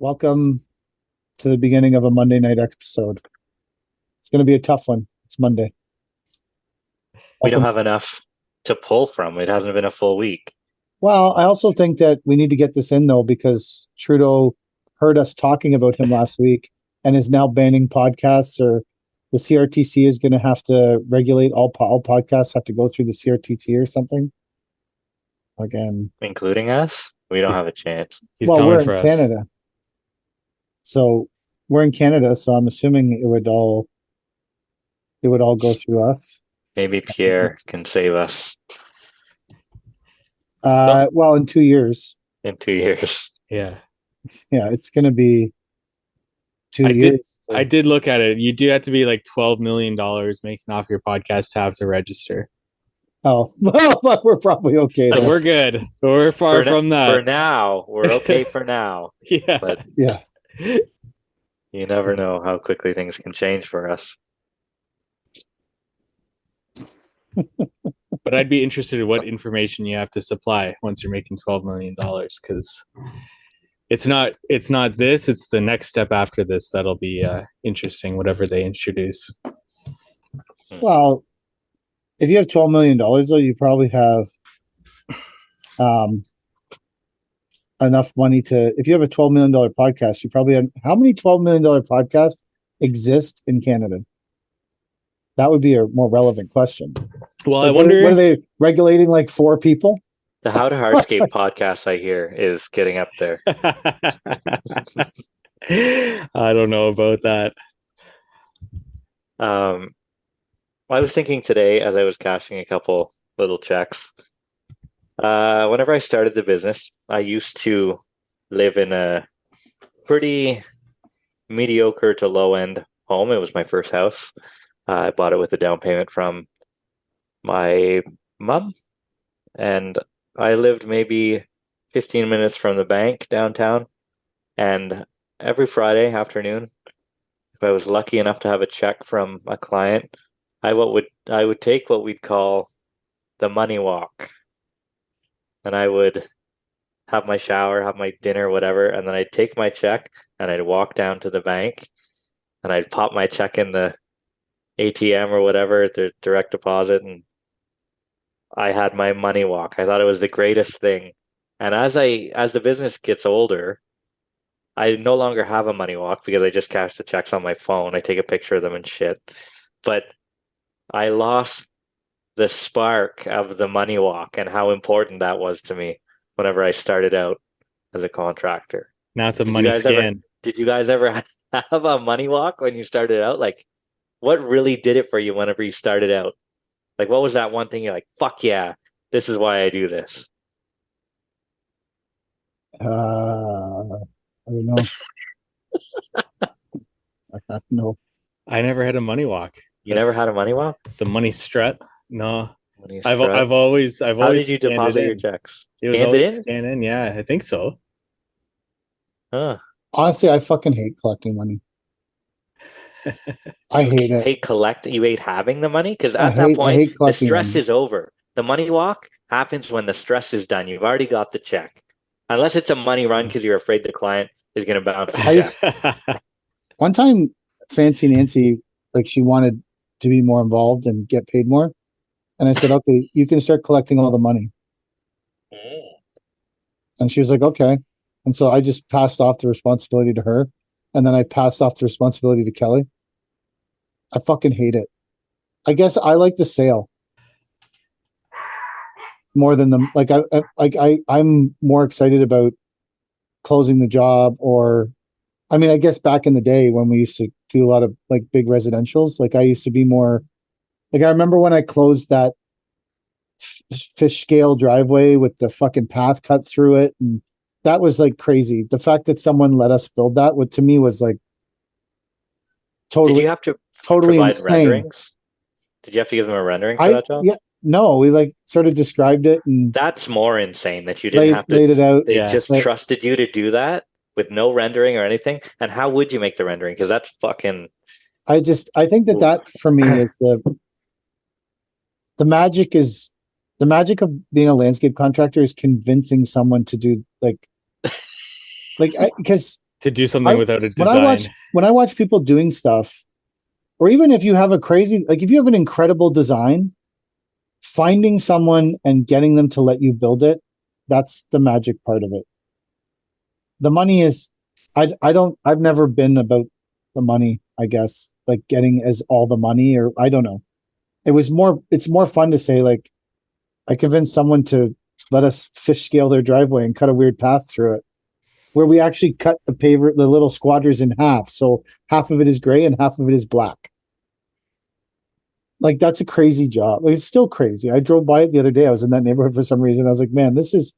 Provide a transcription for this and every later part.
Welcome to the beginning of a Monday night episode. It's going to be a tough one. It's Monday. We don't Welcome. have enough to pull from. It hasn't been a full week. Well, I also think that we need to get this in though, because Trudeau heard us talking about him last week and is now banning podcasts, or the CRTC is going to have to regulate all podcasts have to go through the CRTC or something. Again, Including us. We don't He's- have a chance. He's well, coming we're for in us. Canada. So we're in Canada, so I'm assuming it would all go through us. Maybe Pierre can save us Well, in 2 years. in 2 years. Yeah. Yeah, it's going to be 2 I did- years. I did look at it. You do have to be like $12 million making off your podcast to have to register. Oh, well, but we're probably okay. So then. we're good. We're far from For that. now, we're okay for now. Yeah. But Yeah. you never know how quickly things can change for us. But I'd be interested in what information you have to supply once you're making $12 million, because it's not this, it's the next step after this that'll be interesting, whatever they introduce. Well, if you have $12 million, though, you probably have enough money to. If you have a $12 million podcast, you probably have. How many $12 million podcasts exist in Canada? That would be a more relevant question. Well, Like, I wonder. what are they regulating? Like 4 people? The How to Hardscape podcast I hear is getting up there. I don't know about that. I was thinking today as I was cashing a couple little checks. Whenever I started the business, I used to live in a pretty mediocre to low end home. It was my first house. I bought it with a down payment from my mom, and I lived maybe 15 minutes from the bank downtown. And every Friday afternoon, if I was lucky enough to have a check from a client, I would take what we'd call the money walk. And I would have my shower, have my dinner, whatever, and then I'd take my check and I'd walk down to the bank and I'd pop my check in the ATM or whatever, the direct deposit, and I had my money walk. I thought it was the greatest thing. And as the business gets older, I no longer have a money walk because I just cash the checks on my phone. I take a picture of them and shit. But I lost the spark of the money walk and how important that was to me whenever I started out as a contractor. Now it's a Did you money guys ever- scan. Did you guys ever have a money walk when you started out? Like, what really did it for you whenever you started out? Like, what was that one thing you're like, fuck yeah, this is why I do this? I don't know. I don't know. I never had a money walk. You never had a money walk? The money strut? No. When you I've strut? always How always did you scanned it deposit your in. checks? It was Scanned it always in? scanned in. Yeah, I think so. Huh. Honestly, I fucking hate collecting money. I hate it. You hate having the money? Because I at that hate point, the collecting stress money. is over. The money walk happens when the stress is done. You've already got the check. Unless it's a money run because you're afraid the client is going to bounce I the check. One time, Fancy Nancy, like, she wanted to be more involved and get paid more. And I said, okay, you can start collecting all the money. And she was like, okay. And so I just passed off the responsibility to her. And then I passed off the responsibility to Kelly. I fucking hate it. I guess I like the sale more than the, I'm more excited about closing the job. Or, I mean, I guess back in the day when we used to do a lot of like big residentials, like I used to be more, like, I remember when I closed that fish scale driveway with the fucking path cut through it, and that was like crazy. The fact that someone let us build that, what to me was like Did totally you have to totally provide insane. renderings? Did you have to give them a rendering for that job? Yeah, no, we like sort of described it and That's more insane that you didn't have to. laid it out. They Yeah. just Like- trusted you to do that with no rendering or anything. And how would you make the rendering? Because that's fucking. I think that for me is the magic of being a landscape contractor is convincing someone to do because to do something without a when design. I watch people doing stuff, or even if you have a crazy, like if you have an incredible design, finding someone and getting them to let you build it, that's the magic part of it. The money is, I've never been about the money, I guess, like getting as all the money, or I don't know. It's more fun to say, like, I convinced someone to let us fish scale their driveway and cut a weird path through it, where we actually cut the little squatters in half. So half of it is gray and half of it is black. Like, that's a crazy job. Like, it's still crazy. I drove by it the other day. I was in that neighborhood for some reason. I was like, man, this is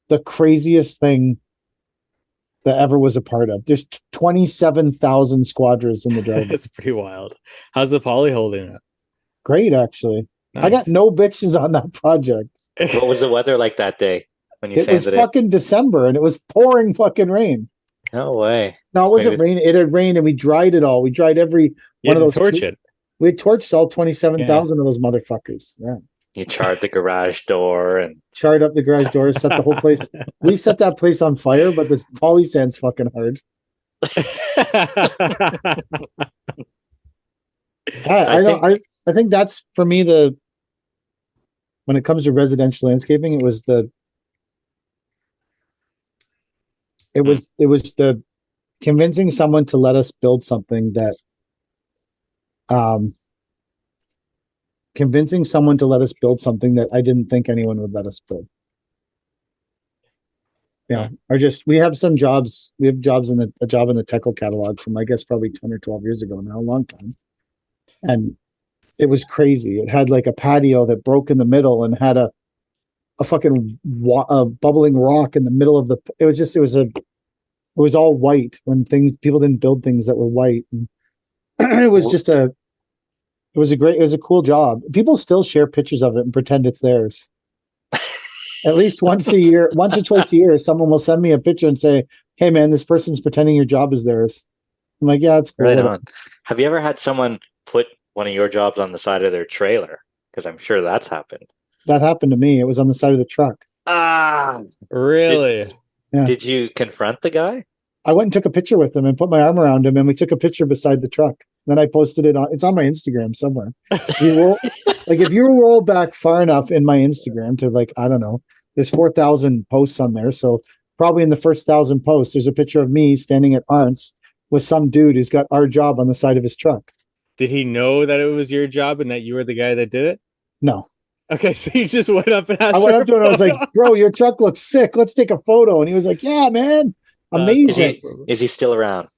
the craziest thing that ever was a part of. There's 27,000 squadrons in the driveway. That's pretty wild. How's the poly holding up? Great, actually. Nice. I got no bitches on that project. What was the weather like that day when you It was sanded it? fucking December and it was pouring fucking rain. No way. No, it wasn't Maybe- raining. It had rained and we dried it all. We dried every You one of had those. to torch it. We had torched all 27,000 of those motherfuckers. Yeah. You charred the garage door and Charred up the garage doors, set the whole place. We set that place on fire, but the poly sand's fucking hard. I think that's for me when it comes to residential landscaping, it was the convincing someone to let us build something that I didn't think anyone would let us build. Yeah. We have some jobs. We have jobs a job in the Techo catalog from, I guess, probably 10 or 12 years ago now, a long time. And it was crazy. It had like a patio that broke in the middle and had a fucking bubbling rock in the middle of it was all white when people didn't build things that were white. And it was just it was a cool job. People still share pictures of it and pretend it's theirs. At least once or twice a year, someone will send me a picture and say, "Hey man, this person's pretending your job is theirs." I'm like, yeah, it's cool. right on. Have you ever had someone put one of your jobs on the side of their trailer? Because I'm sure that's happened. That happened to me. It was on the side of the truck. Ah, Really? Yeah. Did you confront the guy? I went and took a picture with him and put my arm around him, and we took a picture beside the truck. Then I posted it it's on my Instagram somewhere. If you roll back far enough in my Instagram to, like, I don't know, there's 4,000 posts on there. So probably in the first 1,000 posts, there's a picture of me standing at Arnt's with some dude who's got our job on the side of his truck. Did he know that it was your job and that you were the guy that did it? No. Okay, so you just went up and asked. I went up to him and I was like, "Bro, your truck looks sick. Let's take a photo." And he was like, "Yeah, man, amazing." Is he still around?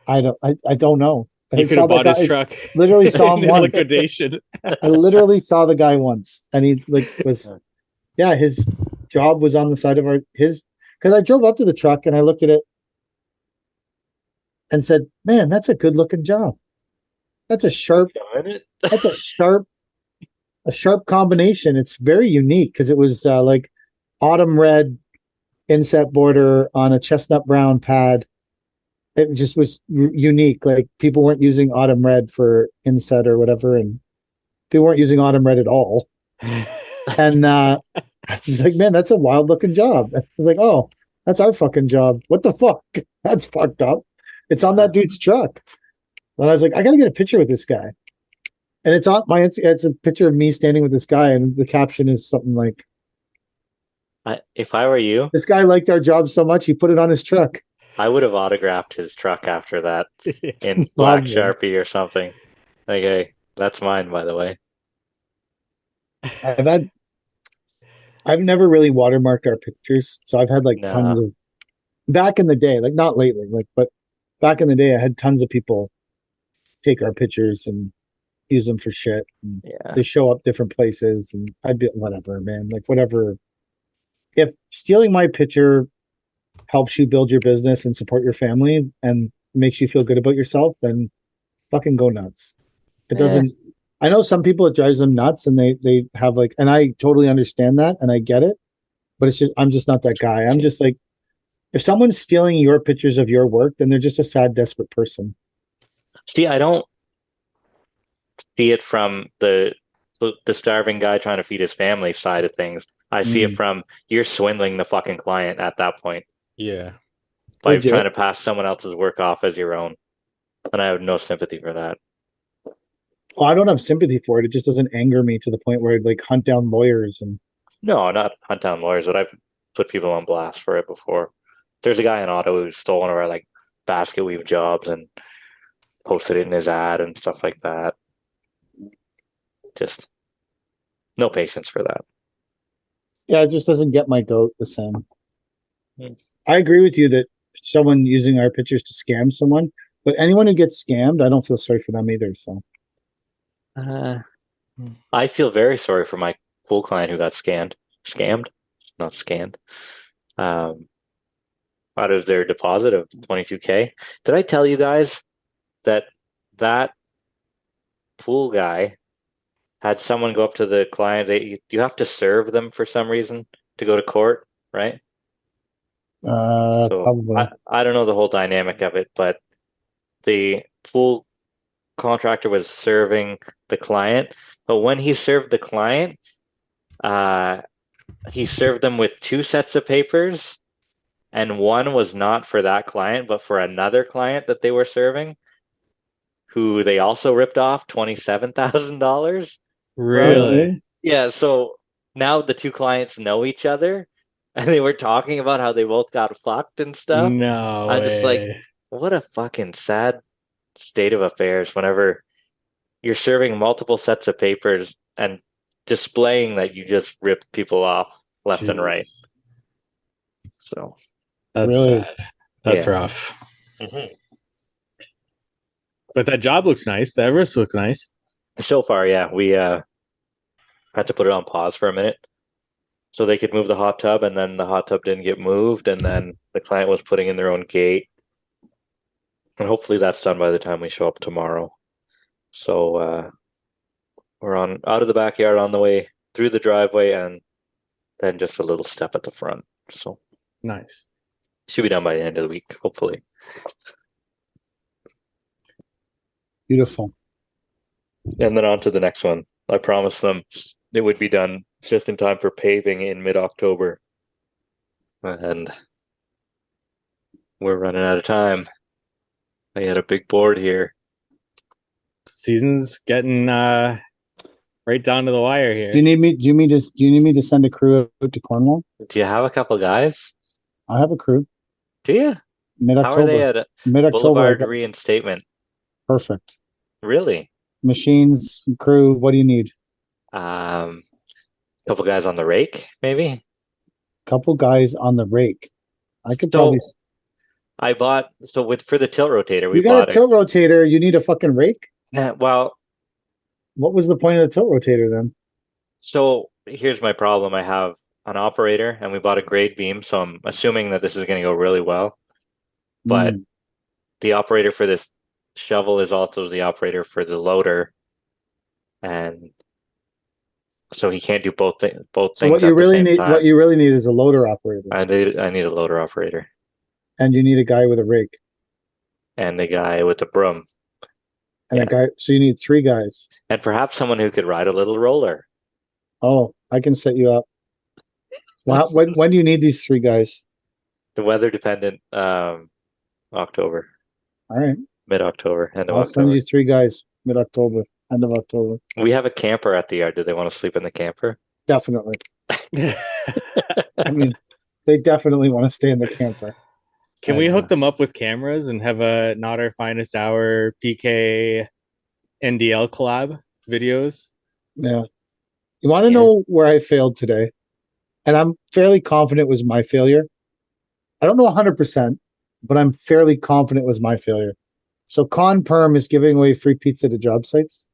I don't know. You could have bought his truck. Literally saw him in once. liquidation. I literally saw the guy once, and he his job was on the side of because I drove up to the truck and I looked at it and said, "Man, that's a good looking job. That's a sharp combination. It's very unique because it was like autumn red inset border on a chestnut brown pad. It just was unique. Like, people weren't using autumn red for inset or whatever, and they weren't using autumn red at all." And I was just like, "Man, that's a wild looking job." I was like, "Oh, that's our fucking job. What the fuck? That's fucked up. It's on that dude's truck." And I was like, "I gotta get a picture with this guy." And it's a picture of me standing with this guy, and the caption is something like, if I were you, "This guy liked our job so much he put it on his truck." I would have autographed his truck after that in black Probably. Sharpie or something. Like, hey, that's mine, by the way. I've never really watermarked our pictures, so I've had like No. tons of, back in the day, like not lately, like, but back in the day, I had tons of people take our pictures and use them for shit. And Yeah. they show up different places, and I'd be whatever, man, like whatever. If stealing my picture helps you build your business and support your family and makes you feel good about yourself, then fucking go nuts. It doesn't. I know some people, it drives them nuts, and they have like, and I totally understand that and I get it, but I'm just not that guy. I'm just like, if someone's stealing your pictures of your work, then they're just a sad, desperate person. See, I don't see it from the starving guy trying to feed his family side of things. I see it from, you're swindling the fucking client at that point. Yeah. by Legit. trying to pass someone else's work off as your own. And I have no sympathy for that. Oh, I don't have sympathy for it. It just doesn't anger me to the point where I'd like hunt down lawyers and No, not hunt down lawyers, but I've put people on blast for it before. There's a guy in Ottawa who stole one of our like basket weave jobs and posted it in his ad and stuff like that. Just no patience for that. yeah, it just doesn't get my goat the same. Hmm. I agree with you that someone using our pictures to scam someone, but anyone who gets scammed, I don't feel sorry for them either. So I feel very sorry for my pool client who got scammed, not scanned, out of their deposit of 22K. Did I tell you guys that that pool guy had someone go up to the client? You have to serve them for some reason to go to court, right? So probably. I don't know the whole dynamic of it, but the pool contractor was serving the client, but when he served the client, he served them with two sets of papers, and one was not for that client, but for another client that they were serving, who they also ripped off $27,000. Really? Yeah, so now the two clients know each other, and they were talking about how they both got fucked and stuff. No I'm just like, way. what a fucking sad state of affairs whenever you're serving multiple sets of papers and displaying that you just ripped people off left and right. Jeez. So That's Really? sad. That's Yeah. rough. But that job looks nice. The Everest looks nice. So far, yeah, we had to put it on pause for a minute so they could move the hot tub, and then the hot tub didn't get moved, and then the client was putting in their own gate. And hopefully that's done by the time we show up tomorrow. So we're on out of the backyard on the way through the driveway, and then just a little step at the front. So Nice. should be done by the end of the week, hopefully. Beautiful. And then on to the next one. I promised them it would be done just in time for paving in mid-October. And we're running out of time. I had a big board here. Season's getting right down to the wire here. Do you need me? Do you need me to send a crew out to Cornwall? Do you have a couple guys? I have a crew. Do you? Mid How are they October. at Mid October. Boulevard reinstatement? Perfect. Really? Machines, crew. What do you need? Couple guys on the rake, maybe? Couple guys on the rake. I could So probably. I bought for the tilt rotator. We You got bought a tilt rotator. You need a fucking rake. Well, What was the point of the tilt rotator then? so here's my problem. I have an operator, and we bought a grade beam, so I'm assuming that this is going to go really well. But the operator for this shovel is also the operator for the loader, and so he can't do both things. So at what you the really same need, time. what you really need, is a loader operator, I need a loader operator and you need a guy with a rake, and a guy with a broom, and a guy. So you need three guys. and perhaps someone who could ride a little roller. Oh, I can set you up. Well, when do you need these three guys? The weather dependent. October, All right, mid-October, end of I'll send October. you three guys mid October, end of October. We have a camper at the yard. Do they want to sleep in the camper? Definitely. I mean, they definitely want to stay in the camper. Can we hook them up with cameras and have a Not Our Finest Hour PK NDL collab videos? Yeah. You want to know where I failed today? And I'm fairly confident it was my failure. I don't know 100%, but I'm fairly confident it was my failure. So Con Perm is giving away free pizza to job sites.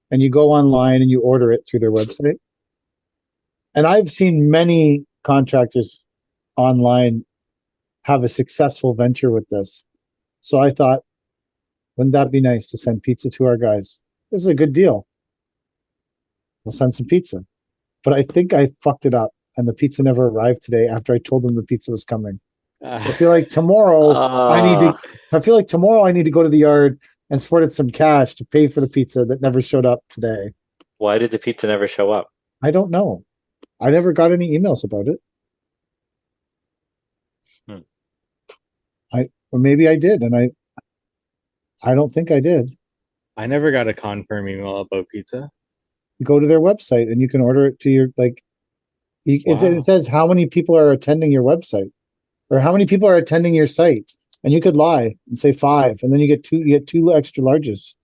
And you go online and you order it through their website. And I've seen many contractors online have a successful venture with this. So I thought, wouldn't that be nice to send pizza to our guys? This is a good deal. We'll send some pizza. But I think I fucked it up, and the pizza never arrived today after I told them the pizza was coming. I feel like tomorrow I need to go to the yard and sport it some cash to pay for the pizza that never showed up today. Why did the pizza never show up? I don't know. I never got any emails about it. Or maybe I did, and I don't think I did. I never got a confirm email about pizza. Go to their website and you can order it to your Wow. it says how many people are attending your website or how many people are attending your site, and you could lie and say 5, and then you get two extra larges.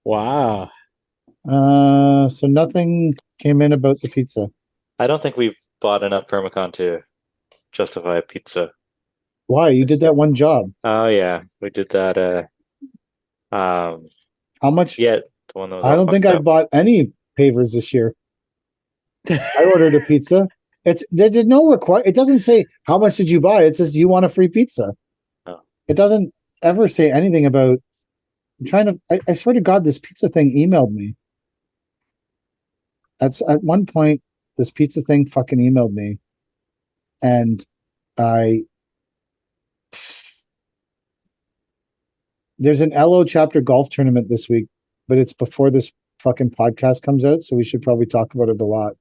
Wow. So nothing came in about the pizza. I don't think we've bought enough permacon to justify a pizza. Why? You did that one job. Oh yeah, we did that. How much? Yeah, the one that was I all don't think fucked I up. bought any pavers this year. I ordered a pizza. There did no require. It doesn't say how much did you buy. It says, do you want a free pizza? Oh. It doesn't ever say anything about. I'm trying to. I swear to God, this pizza thing emailed me. At one point, this pizza thing fucking emailed me, and there's an LO chapter golf tournament this week, but it's before this fucking podcast comes out, so we should probably talk about it a lot.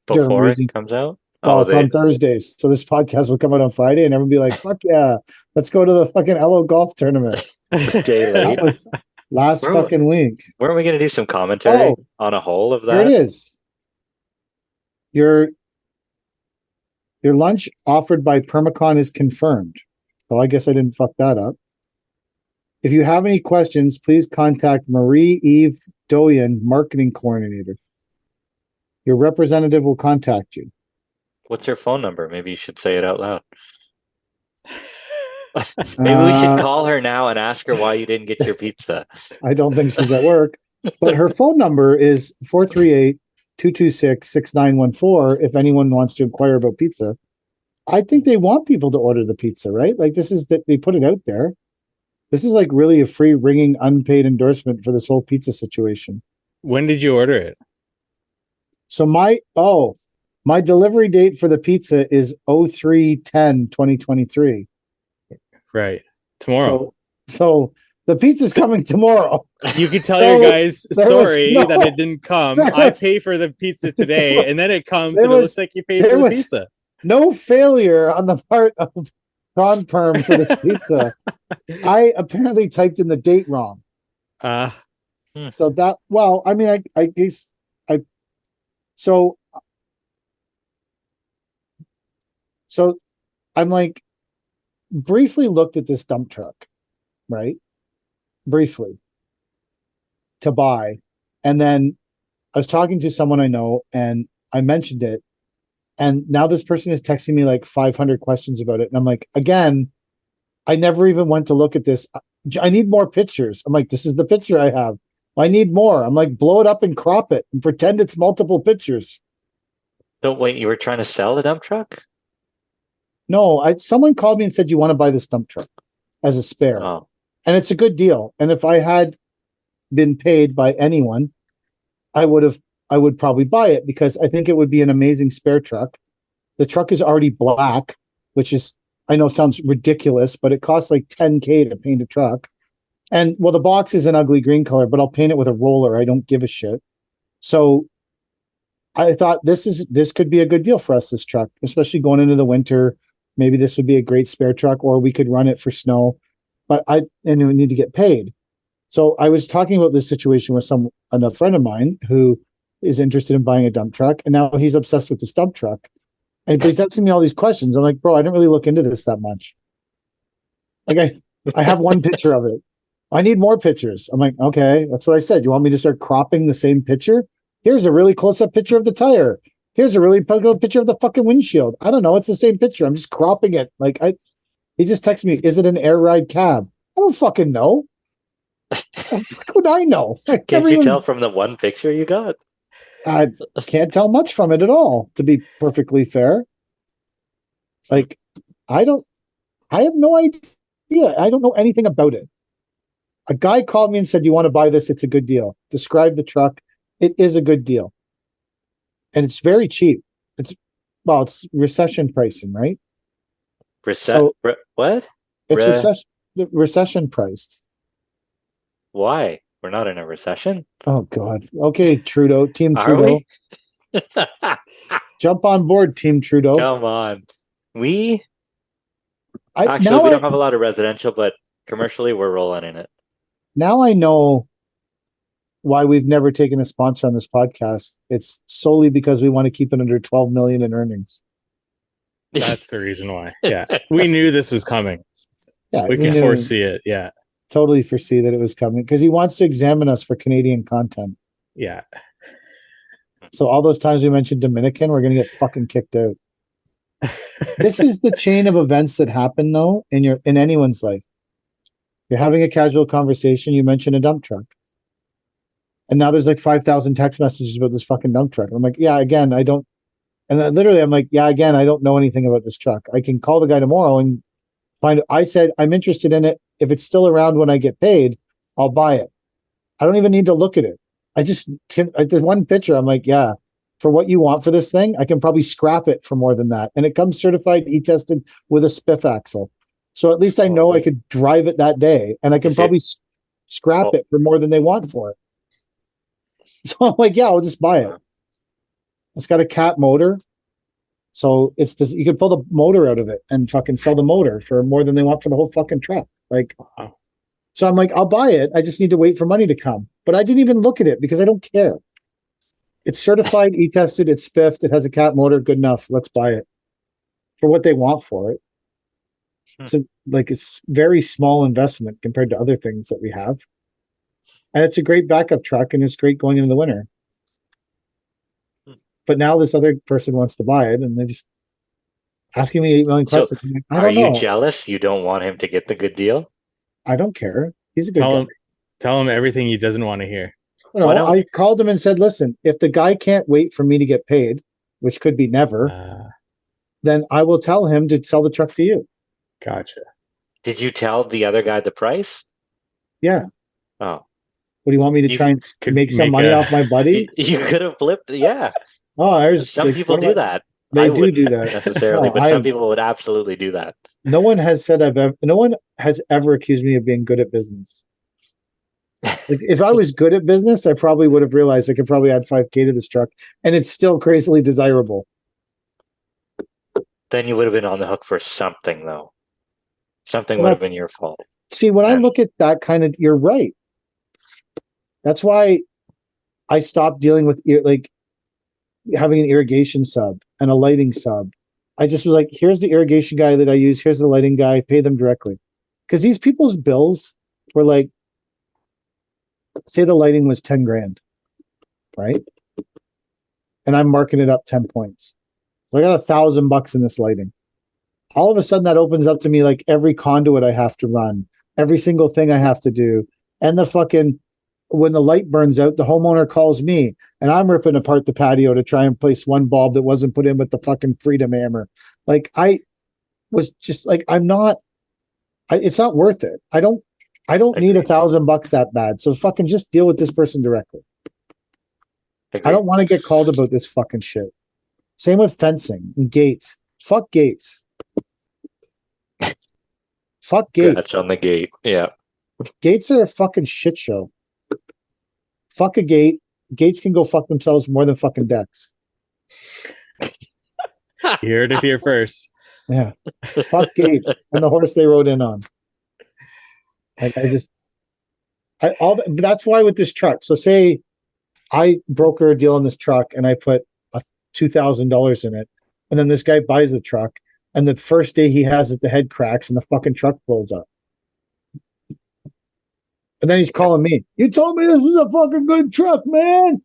Before it comes out? Well, it's on Thursdays, so this podcast will come out on Friday, and everyone will be like, "Fuck yeah, let's go to the fucking LO golf tournament." Day late. That was last fucking week. Weren't we going to do some commentary on a whole of that? Here it is. Your lunch offered by Permacon is confirmed. Well, I guess I didn't fuck that up. If you have any questions, please contact Marie-Eve Doyen, marketing coordinator. Your representative will contact you. What's her phone number? Maybe you should say it out loud. Maybe we should call her now and ask her why you didn't get your pizza. I don't think she's at work, but her phone number is 438-226-6914 if anyone wants to inquire about pizza. I think they want people to order the pizza, right? Like this is that they put it out there. This is like really a free ringing unpaid endorsement for this whole pizza situation. When did you order it? So my delivery date for the pizza is 03/10/2023. Right. Tomorrow. So the pizza's coming tomorrow. You can tell your guys, sorry that it didn't come. I pay for the pizza today, and then it comes, and it looks like you paid for the pizza. No failure on the part of Conperm for this pizza. I apparently typed in the date wrong. So that, well, I mean, I guess so I'm like, briefly looked at this dump truck, right? Briefly to buy. And then I was talking to someone I know and I mentioned it. And now this person is texting me like 500 questions about it. And I'm like, again, I never even went to look at this. I need more pictures. I'm like, this is the picture I have. I need more. I'm like, blow it up and crop it and pretend it's multiple pictures. Don't wait, you were trying to sell the dump truck? No, someone called me and said, you want to buy this dump truck as a spare. Oh. And it's a good deal. And if I had been paid by anyone, I would probably buy it because I think it would be an amazing spare truck. The truck is already black, which is, I know sounds ridiculous, but it costs like $10,000 to paint a truck. And well, the box is an ugly green color, but I'll paint it with a roller. I don't give a shit. So I thought this could be a good deal for us, this truck, especially going into the winter. Maybe this would be a great spare truck, or we could run it for snow, and we need to get paid. So I was talking about this situation with a friend of mine who is interested in buying a dump truck, and now he's obsessed with this dump truck. And he's asking me all these questions. I'm like, bro, I didn't really look into this that much. Like I have one picture of it. I need more pictures. I'm like, okay, that's what I said. You want me to start cropping the same picture? Here's a really close-up picture of the tire. Here's a really good picture of the fucking windshield. I don't know. It's the same picture. I'm just cropping it. He just texted me, is it an air ride cab? I don't fucking know. How would I know? Can't you tell from the one picture you got? I can't tell much from it at all, to be perfectly fair. Like, I have no idea. I don't know anything about it. A guy called me and said, you want to buy this? It's a good deal. Describe the truck. It is a good deal. And it's very cheap. It's recession pricing, right? What? It's recession priced. Why? We're not in a recession. Oh God. Okay, Trudeau, Team Are Trudeau. we? Jump on board, Team Trudeau. Come on. We Actually, we don't have a lot of residential, but commercially, we're rolling in it. Now I know why we've never taken a sponsor on this podcast. It's solely because we want to keep it under 12 million in earnings. That's the reason why. Yeah. We knew this was coming. Yeah, We could foresee it. Yeah. Totally foresee that it was coming because he wants to examine us for Canadian content. Yeah. So all those times we mentioned Dominican, we're going to get fucking kicked out. This is the chain of events that happen though in anyone's life. You're having a casual conversation, you mention a dump truck. And now there's like 5,000 text messages about this fucking dump truck. And I'm like, yeah, again, I don't. And then literally, I'm like, yeah, again, I don't know anything about this truck. I can call the guy tomorrow and find. I said I'm interested in it. If it's still around when I get paid, I'll buy it. I don't even need to look at it. I just can. There's one picture. I'm like, yeah, for what you want for this thing, I can probably scrap it for more than that. And it comes certified, e-tested with a spiff axle. So at least I know I could drive it that day, and I can probably scrap it for more than they want for it. So I'm like, yeah, I'll just buy it. It's got a cat motor. So it's this, you can pull the motor out of it and fucking sell the motor for more than they want for the whole fucking truck. Like, so I'm like, I'll buy it. I just need to wait for money to come. But I didn't even look at it because I don't care. It's certified, e-tested, it's spiffed, it has a cat motor, good enough. Let's buy it for what they want for it. It's very small investment compared to other things that we have. And it's a great backup truck and it's great going into the winter. But now this other person wants to buy it and they're just asking me 8 million questions. So are you jealous? You don't want him to get the good deal? I don't care. He's a good guy. Tell him everything he doesn't want to hear. No, I called him and said, listen, if the guy can't wait for me to get paid, which could be never, then I will tell him to sell the truck to you. Gotcha. Did you tell the other guy the price? Yeah. Oh. What do you want me to try and make some money off my buddy? You could have flipped. Yeah. Oh, there's some people do that. They do that necessarily, but some people would absolutely do that. No one has ever accused me of being good at business. Like, if I was good at business, I probably would have realized I could probably add 5K to this truck, and it's still crazily desirable. Then you would have been on the hook for something, though. Something would have been your fault. See, when I look at that kind of, you're right. That's why I stopped dealing with having an irrigation sub and a lighting sub. I just was like, here's the irrigation guy that I use. Here's the lighting guy. Pay them directly. Because these people's bills were like, say the lighting was 10 grand, right? And I'm marking it up 10 points. So I got $1,000 in this lighting. All of a sudden that opens up to me like every conduit I have to run, every single thing I have to do. And when the light burns out, the homeowner calls me and I'm ripping apart the patio to try and place one bulb that wasn't put in with the fucking Freedom Hammer. Like I was just like, it's not worth it. I don't need $1,000 that bad. So fucking just deal with this person directly. I don't want to get called about this fucking shit. Same with fencing and gates. Fuck gates. Fuck gates. That's on the gate. Yeah. Gates are a fucking shit show. Fuck a gate. Gates can go fuck themselves more than fucking decks. You heard it here first. Yeah. Fuck gates and the horse they rode in on. Like that's why with this truck. So say I broker a deal on this truck and I put $2,000 in it, and then this guy buys the truck, and the first day he has it, the head cracks and the fucking truck blows up. And then he's calling me. You told me this was a fucking good truck, man. And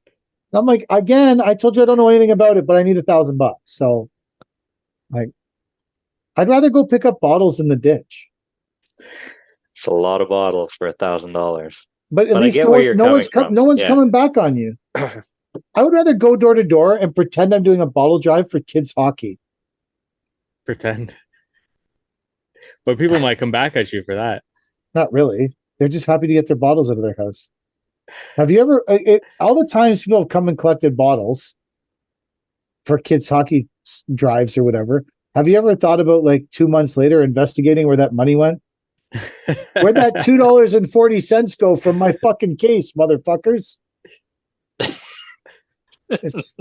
I'm like, again, I told you I don't know anything about it, but I need $1,000. So, like, I'd rather go pick up bottles in the ditch. It's a lot of bottles for $1,000. But at least no one's coming back on you. I would rather go door to door and pretend I'm doing a bottle drive for kids hockey. Pretend. But people might come back at you for that. Not really. They're just happy to get their bottles out of their house. Have you ever, all the times people have come and collected bottles for kids hockey drives or whatever, have you ever thought about like 2 months later investigating where that money went? Where'd that $2.40 go from my fucking case, motherfuckers? It's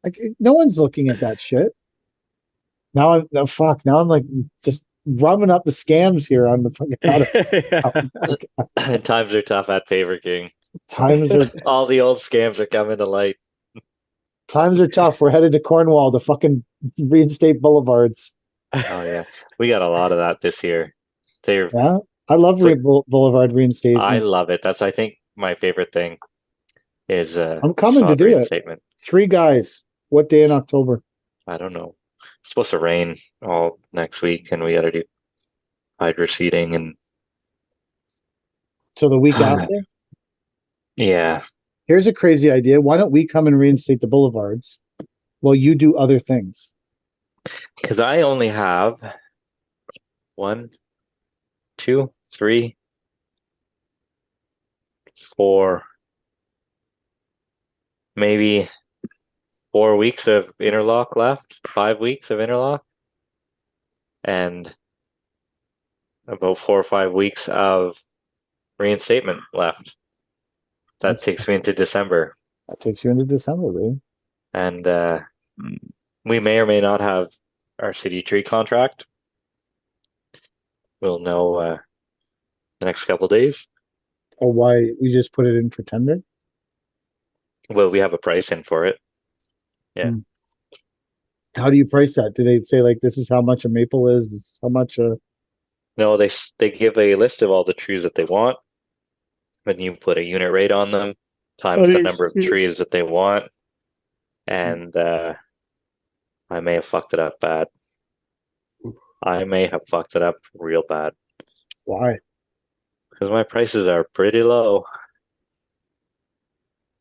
like no one's looking at that shit. Now I'm like just rumming up the scams here on the fucking And times are tough at Favor King. times are All the old scams are coming to light. times are tough. We're headed to Cornwall to fucking reinstate boulevards. Oh yeah, we got a lot of that this year. They're Yeah, I love So- Boulevard I reinstatement. love it. That's I think my favorite thing is I'm coming to sod do it. reinstatement. 3 guys. What day in October? I don't know. It's supposed to rain all next week, and we got to do hydro seeding and So the week after. yeah. Here's a crazy idea. Why don't we come and reinstate the boulevards while you do other things? Because I only have 1, 2, 3, 4, maybe 4 weeks of interlock left, 5 weeks of interlock, and about 4 or 5 weeks of reinstatement left. That takes me into December. That takes you into December, baby. And we may or may not have our city tree contract. We'll know the next couple of days. Or why you just put it in for tender? Well, we have a price in for it. Yeah. How do you price that? Do they say like this is how much a maple is? This is how much a No, they give a list of all the trees that they want. Then you put a unit rate on them times the number of trees that they want. And I may have fucked it up bad. I may have fucked it up real bad. why? Because my prices are pretty low.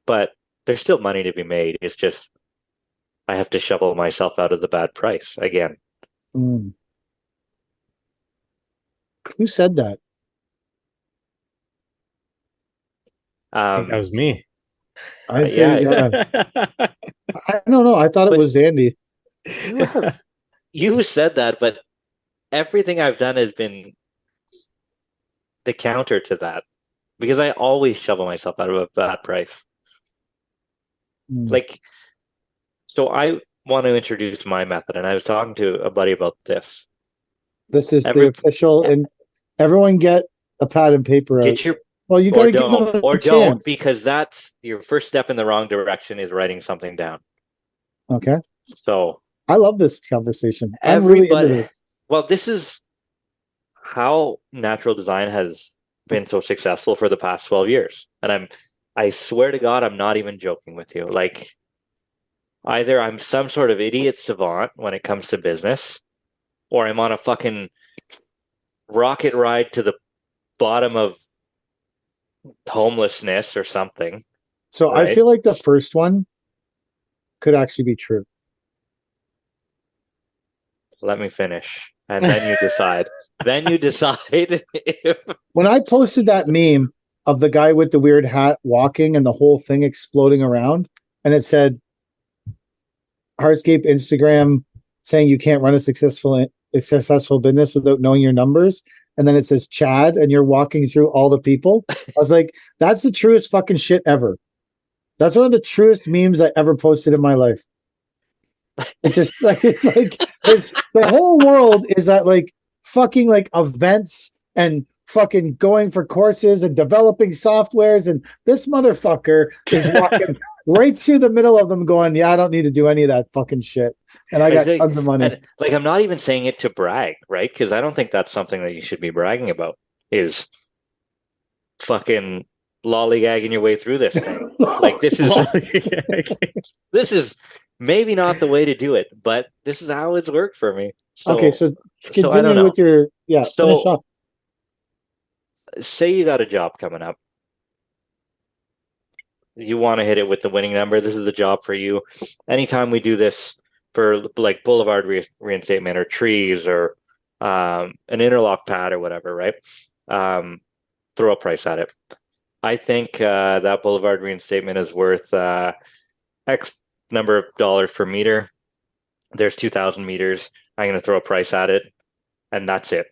But there's still money to be made. It's just I have to shovel myself out of the bad price again. Mm. Who said that? I think that was me. I think, yeah. I don't know. I thought it But- was Andy. You said that, but everything I've done has been the counter to that. Because I always shovel myself out of a bad price. Mm. Like, so I want to introduce my method, and I was talking to a buddy about this. This is the Every- official, and everyone get a pad and paper out. Get your Well, you got to give them a don't, chance. because that's your first step in the wrong direction is writing something down. Okay, So I love this conversation. I'm really into everybody, this. well, this is how natural design has been so successful for the past 12 years. And I swear to God, I'm not even joking with you. Like, either I'm some sort of idiot savant when it comes to business, or I'm on a fucking rocket ride to the bottom of homelessness or something. So I Right. feel like the first one could actually be true. Let me finish. And then you decide. Then you decide if When I posted that meme of the guy with the weird hat walking and the whole thing exploding around, and it said Hardscape Instagram saying you can't run a successful business without knowing your numbers. And then it says Chad, and you're walking through all the people. I was like, that's the truest fucking shit ever. That's one of the truest memes I ever posted in my life. It just like it's the whole world is at like fucking like events and fucking going for courses and developing softwares, and this motherfucker is walking right through the middle of them going, yeah, I don't need to do any of that fucking shit. And I got tons of money. And like, I'm not even saying it to brag, right? Because I don't think that's something that you should be bragging about, is fucking lollygagging your way through this thing. Like, this is maybe not the way to do it, but this is how it's worked for me. So, Okay, so I continue don't know. with your finish up. Say you got a job coming up. You want to hit it with the winning number. This is the job for you. Anytime we do this for like boulevard reinstatement or trees or an interlock pad or whatever, right? Throw a price at it. I think that boulevard reinstatement is worth X number of dollars per meter. There's 2,000 meters. I'm going to throw a price at it, and that's it.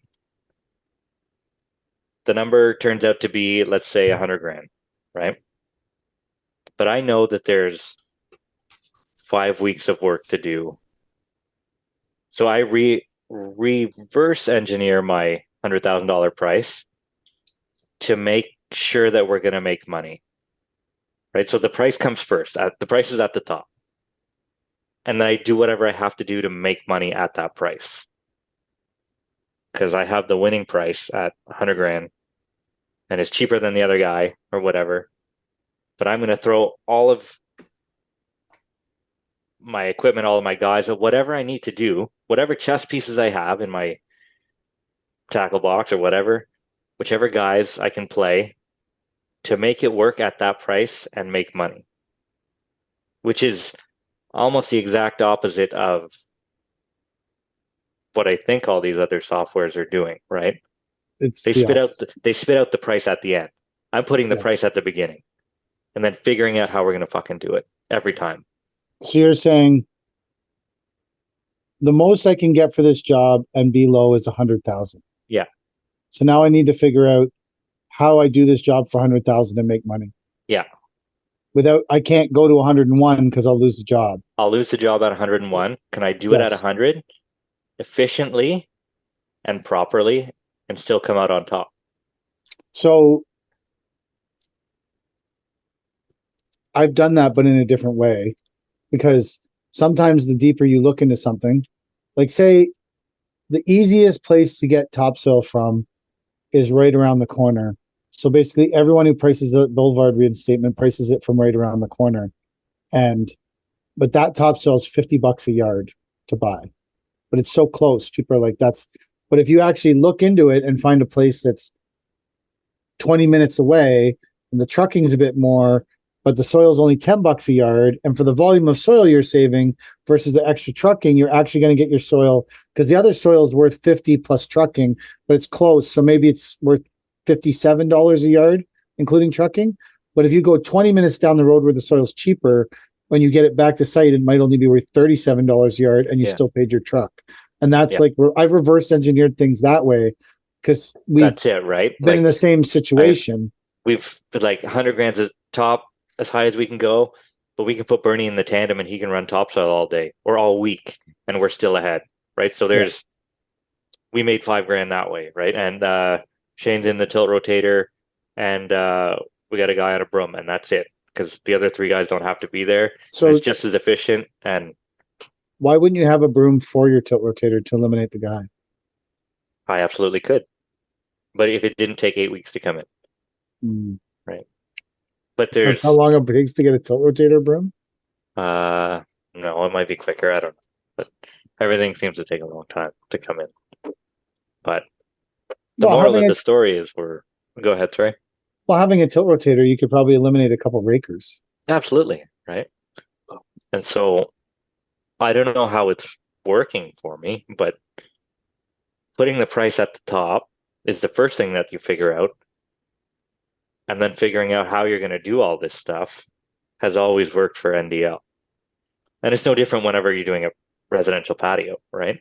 The number turns out to be, let's say, 100 grand, right? But I know that there's 5 weeks of work to do. So I reverse engineer my $100,000 price to make sure that we're going to make money, right? So the price comes first. The price is at the top, and then I do whatever I have to do to make money at that price because I have the winning price at 100 grand, and it's cheaper than the other guy or whatever. But I'm going to throw all of my equipment, all of my guys, or whatever I need to do, whatever chess pieces I have in my tackle box or whatever, whichever guys I can play to make it work at that price and make money, which is almost the exact opposite of what I think all these other softwares are doing, right? It's They the spit out opposite. they spit out the price at the end. I'm putting the Yes. price at the beginning and then figuring out how we're going to fucking do it every time. So you're saying the most I can get for this job and be low is 100,000. Yeah. So now I need to figure out how I do this job for 100,000 and make money. Yeah. I can't go to 101 because I'll lose the job. I'll lose the job at 101. Can I do it at Yes. 100 efficiently and properly and still come out on top? So I've done that, but in a different way, because sometimes the deeper you look into something, like say the easiest place to get topsoil from is right around the corner. So basically everyone who prices a boulevard reinstatement prices it from right around the corner. But that topsoil is $50 a yard to buy. But it's so close. People are like, but if you actually look into it and find a place that's 20 minutes away and the trucking's a bit more, but the soil's only $10 a yard, and for the volume of soil you're saving versus the extra trucking, you're actually going to get your soil, because the other soil is worth 50 plus trucking, but it's close. So maybe it's worth $57 a yard, including trucking. But if you go 20 minutes down the road where the soil's cheaper, when you get it back to site, it might only be worth $37 a yard, and you still paid your truck. And that's like, I've reverse engineered things that way, because That's it, right? been in the same situation. We've like 100 grand's a top, as high as we can go, but we can put Bernie in the tandem and he can run topsoil all day or all week and we're still ahead, right? So we made 5 grand that way, right? And Shane's in the tilt rotator and we got a guy on a broom, and that's it, because the other 3 guys don't have to be there. So it's just as efficient. And why wouldn't you have a broom for your tilt rotator to eliminate the guy? I absolutely could, but if it didn't take 8 weeks to come in, right? But that's how long it takes to get a tilt rotator broom? No, it might be quicker. I don't know. But everything seems to take a long time to come in. But the moral of the story is go ahead, Trey. Well, having a tilt rotator, you could probably eliminate a couple rakers. Absolutely, right? And so I don't know how it's working for me, but putting the price at the top is the first thing that you figure out. And then figuring out how you're going to do all this stuff has always worked for NDL. And it's no different whenever you're doing a residential patio, right?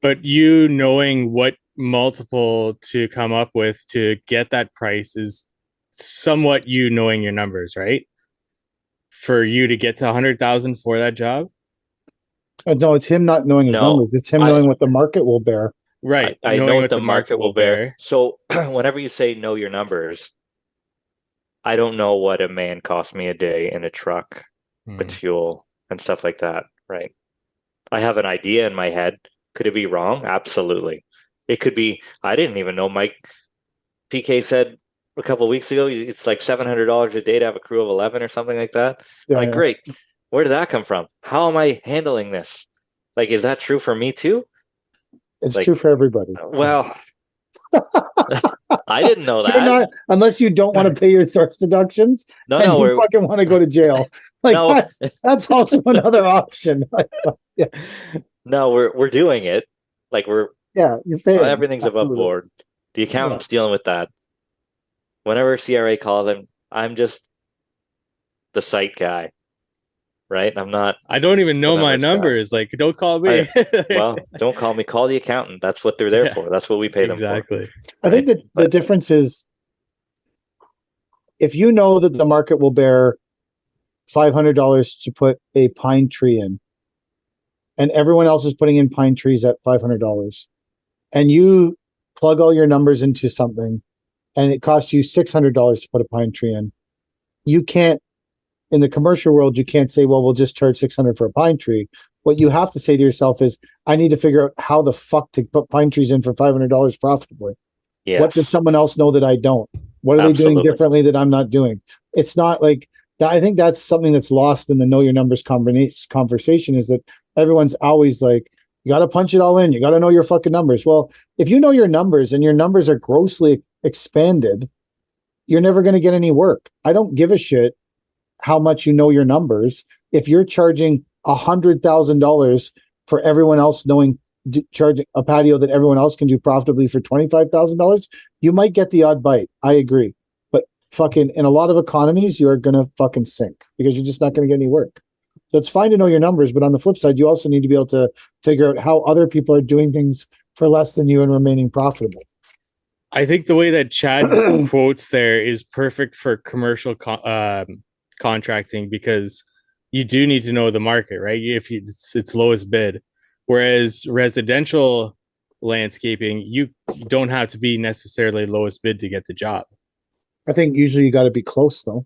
But you knowing what multiple to come up with to get that price is somewhat you knowing your numbers, right? For you to get to 100,000 for that job? No, it's him not knowing his numbers. It's him knowing what the market will bear. Right. I know what the market will bear. So whenever you say know your numbers, I don't know what a man cost me a day in a truck with fuel and stuff like that, right? I have an idea in my head. Could it be wrong? Absolutely. It could be. I didn't even know. Mike PK said a couple of weeks ago it's like $700 a day to have a crew of 11 or something like that. Great. Where did that come from? How am I handling this? Like, is that true for me too? It's true for everybody. Well, I didn't know that. You're not, unless you don't want to pay your source deductions. No, you fucking want to go to jail. Like that's also another option. No, we're doing it. Like you're paying. Everything's above board. The accountant's dealing with that. Whenever CRA calls, I'm just the site guy, right? I'm not. I don't even know my numbers. Like, don't call me. Well, don't call me. Call the accountant. That's what they're there for. That's what we pay them for. Exactly. I think that the difference is, if you know that the market will bear $500 to put a pine tree in, and everyone else is putting in pine trees at $500, and you plug all your numbers into something and it costs you $600 to put a pine tree in, you can't, in the commercial world, you can't say, well, we'll just charge 600 for a pine tree. What you have to say to yourself is, I need to figure out how the fuck to put pine trees in for $500 profitably. Yes. What does someone else know that I don't? What are they doing Absolutely. differently that I'm not doing? It's not like that. I think that's something that's lost in the know your numbers conversation, is that everyone's always like, you got to punch it all in. You got to know your fucking numbers. Well, if you know your numbers and your numbers are grossly expanded, you're never going to get any work. I don't give a shit how much you know your numbers. If you're charging $100,000 for everyone else charging a patio that everyone else can do profitably for $25,000, you might get the odd bite. I agree. But fucking in a lot of economies, you're going to fucking sink because you're just not going to get any work. So it's fine to know your numbers, but on the flip side, you also need to be able to figure out how other people are doing things for less than you and remaining profitable. I think the way that Chad quotes there is perfect for commercial contracting, because you do need to know the market, right? If it's lowest bid, whereas residential landscaping, you don't have to be necessarily lowest bid to get the job. I think usually you got to be close, though.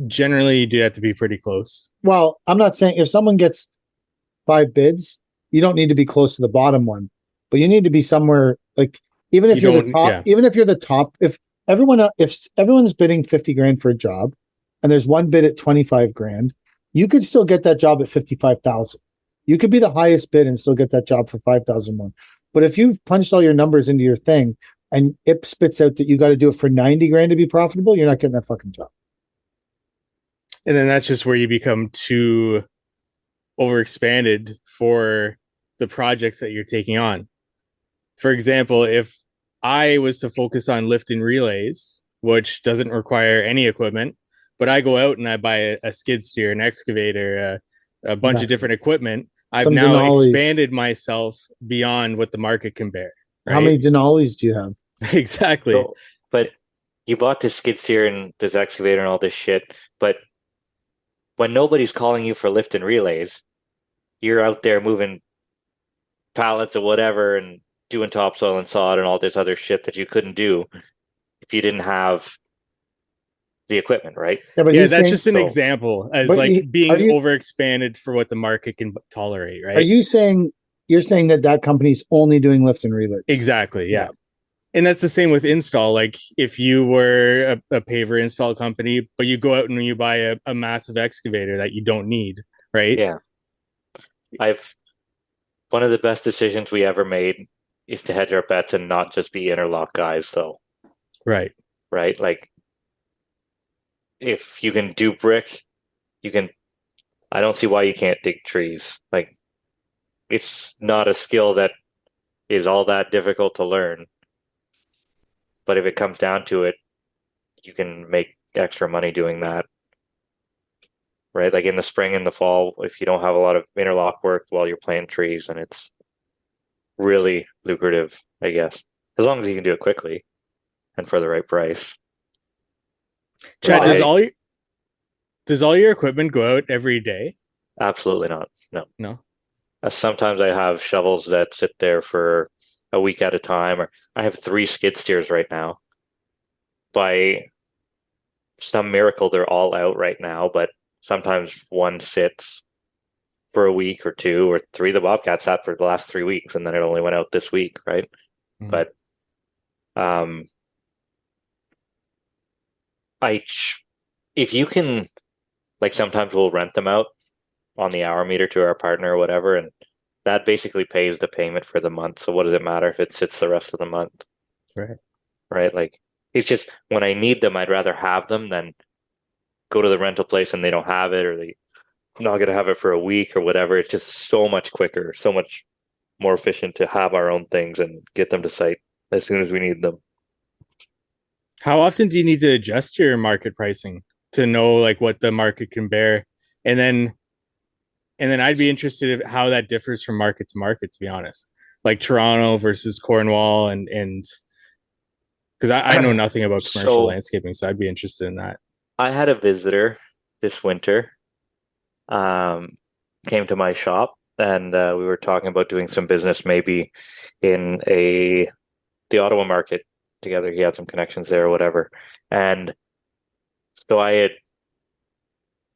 Generally, you do have to be pretty close. Well, I'm not saying if someone gets 5 bids, you don't need to be close to the bottom one, but you need to be somewhere like, even if you're the top, even if you're the top, if everyone's bidding 50 grand for a job and there's one bid at 25 grand, you could still get that job at 55,000. You could be the highest bid and still get that job for 5,000 more. But if you've punched all your numbers into your thing and it spits out that you got to do it for 90 grand to be profitable, you're not getting that fucking job. And then that's just where you become too overexpanded for the projects that you're taking on. For example, if I was to focus on lift and relays, which doesn't require any equipment, but I go out and I buy a skid steer, an excavator, a bunch of different equipment, I've now expanded myself beyond what the market can bear. Right? How many Denali's do you have? Exactly. So, but you bought this skid steer and this excavator and all this shit, but when nobody's calling you for lift and relays, you're out there moving pallets or whatever and doing topsoil and sod and all this other shit that you couldn't do if you didn't have the equipment, right? Yeah, that's just an example as like being overexpanded for what the market can tolerate, right? Are you saying you're saying that company's only doing lifts and relays? Exactly, yeah. And that's the same with install. Like if you were a paver install company, but you go out and you buy a massive excavator that you don't need, right? Yeah. One of the best decisions we ever made is to hedge our bets and not just be interlock guys, though. Right. Right? Like, if you can do brick, I don't see why you can't dig trees. Like, it's not a skill that is all that difficult to learn. But if it comes down to it, you can make extra money doing that. Right? Like in the spring and the fall, if you don't have a lot of interlock work while you're planting trees, and it's really lucrative, I guess. As long as you can do it quickly and for the right price. Chad, does all your equipment go out every day? Absolutely not. No. Sometimes I have shovels that sit there for a week at a time, or I have 3 skid steers right now. By some miracle, they're all out right now, but sometimes one sits for a week or 2 or 3. The Bobcat sat for the last 3 weeks, and then it only went out this week, right? Mm-hmm. But if you can, like, sometimes we'll rent them out on the hour meter to our partner or whatever, and that basically pays the payment for the month. So what does it matter if it sits the rest of the month? Right. Like, it's just when I need them, I'd rather have them than go to the rental place and they don't have it, or they're not going to have it for a week or whatever. It's just so much quicker, so much more efficient to have our own things and get them to site as soon as we need them. How often do you need to adjust your market pricing to know like what the market can bear? And then I'd be interested in how that differs from market to market, to be honest. Like Toronto versus Cornwall, and because I know nothing about commercial landscaping, so I'd be interested in that. I had a visitor this winter came to my shop, and we were talking about doing some business maybe in the Ottawa market together. He had some connections there or whatever. And so I had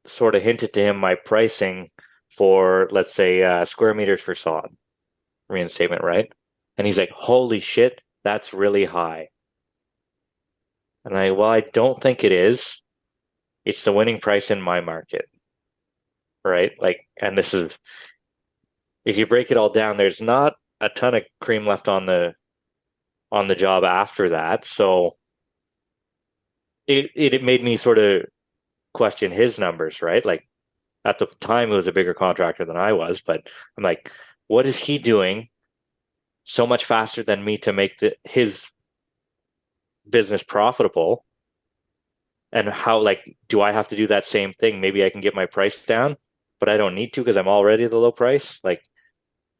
sort of hinted to him my pricing for, let's say, square meters for sod reinstatement, right? And he's like, holy shit, that's really high. And well, I don't think it is. It's the winning price in my market, right? Like, and this is, if you break it all down, there's not a ton of cream left on the job after that. So it made me sort of question his numbers, right? Like at the time, it was a bigger contractor than I was, but I'm like, what is he doing so much faster than me to make his business profitable? And how, like, do I have to do that same thing? Maybe I can get my price down, but I don't need to because I'm already the low price. Like,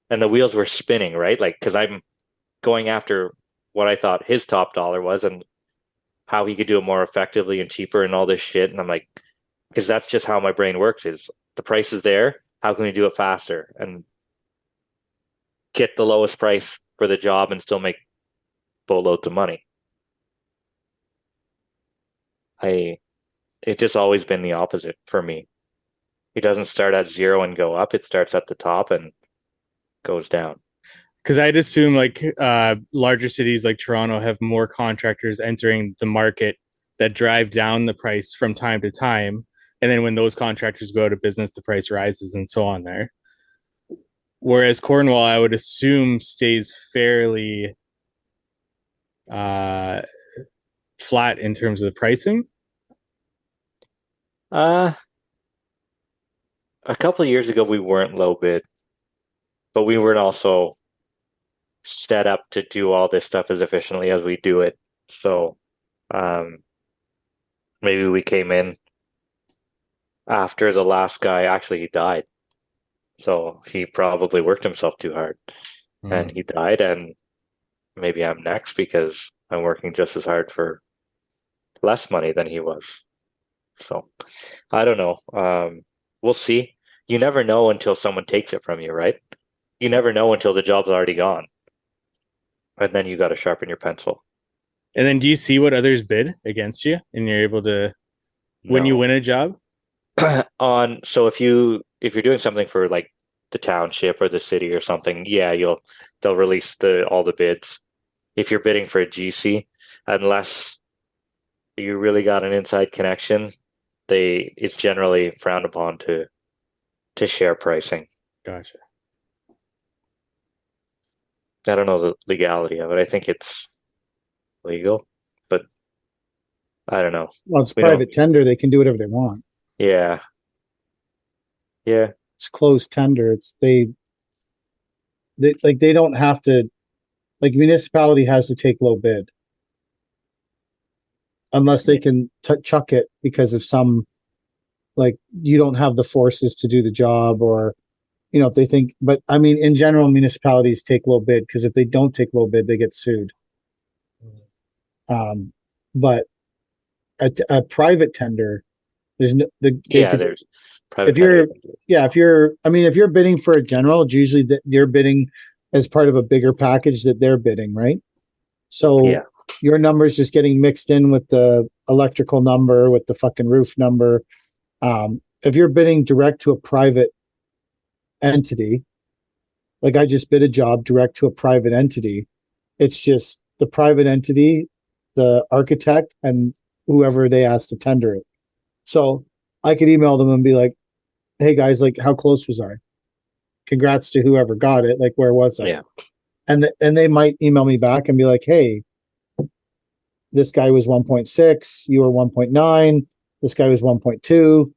and the wheels were spinning, right? Like, because I'm going after what I thought his top dollar was and how he could do it more effectively and cheaper and all this shit. And I'm like, because that's just how my brain works: is the price is there. How can we do it faster and get the lowest price for the job and still make boatloads of money? It's just always been the opposite for me. It doesn't start at zero and go up. It starts at the top and goes down. Because I'd assume like larger cities like Toronto have more contractors entering the market that drive down the price from time to time. And then when those contractors go out of business, the price rises and so on there. Whereas Cornwall, I would assume, stays fairly flat in terms of the pricing. A couple of years ago, we weren't low bid, but we weren't also set up to do all this stuff as efficiently as we do it. So maybe we came in after the last guy. Actually, he died. So he probably worked himself too hard and he died. And maybe I'm next because I'm working just as hard for less money than he was. So I don't know. We'll see. You never know until someone takes it from you, right? You never know until the job's already gone. And then you got to sharpen your pencil. And then do you see what others bid against you and you're able to, when you win a job? So if you're doing something for like the township or the city or something, yeah, they'll release all the bids. If you're bidding for a GC, unless you really got an inside connection, it's generally frowned upon to share pricing. Gotcha. I don't know the legality of it. I think it's legal, but I don't know. Well, it's private tender. They can do whatever they want. Yeah. Yeah. It's closed tender. They don't have to, like, municipality has to take low bid unless they can chuck it because of some, like, you don't have the forces to do the job, or if they think. But I mean, in general, municipalities take low bid because if they don't take low bid, they get sued. But a private tender, there's no there's private if you're bidding for a general, it's usually that you're bidding as part of a bigger package that they're bidding, right? So your number's just getting mixed in with the electrical number, with the fucking roof number. If you're bidding direct to a private entity, like I just bid a job direct to a private entity, it's just the private entity, the architect, and whoever they asked to tender it. So I could email them and be like, hey guys, like, how close was I? Congrats to whoever got it. Like, where was I? Yeah. And they might email me back and be like, hey, this guy was 1.6, you were 1.9, this guy was 1.2.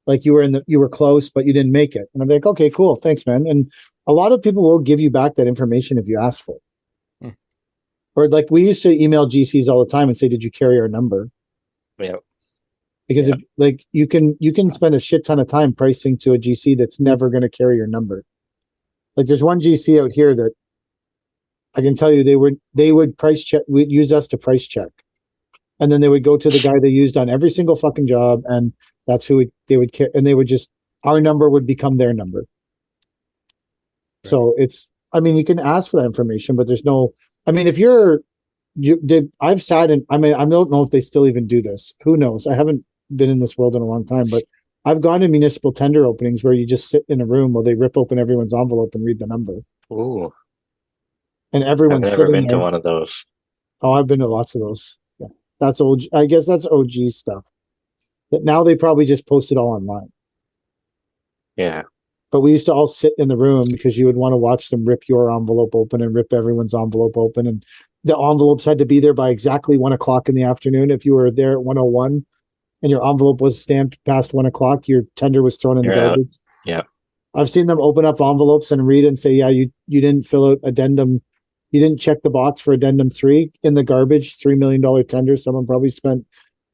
Like, you were close, but you didn't make it. And I'm like, okay, cool. Thanks, man. And a lot of people will give you back that information if you ask for it. Or like, we used to email GCs all the time and say, did you carry our number? Yeah. Because if, like, you can spend a shit ton of time pricing to a GC that's never going to carry your number. Like, there's one GC out here that I can tell you they would price check, would use us to price check. And then they would go to the guy they used on every single fucking job, and that's who they would care. And they would just, our number would become their number. So it's, I mean, you can ask for that information, but there's no, I mean, if I've sat in, I mean, I don't know if they still even do this. Who knows? I haven't been in this world in a long time, but I've gone to municipal tender openings where you just sit in a room while they rip open everyone's envelope and read the number. Ooh, And I've everyone's never sitting been to there. one of those. Oh, I've been to lots of those. Yeah. That's old. I guess that's OG stuff. That now they probably just post it all online. Yeah. But we used to all sit in the room because you would want to watch them rip your envelope open and rip everyone's envelope open. And the envelopes had to be there by exactly 1 o'clock in the afternoon. If you were there at 1:01 and your envelope was stamped past 1 o'clock, your tender was thrown in the You're out. garbage. Yeah. I've seen them open up envelopes and read and say, yeah, you didn't fill out addendum. You didn't check the box for addendum 3 in the garbage, $3 million tender. Someone probably spent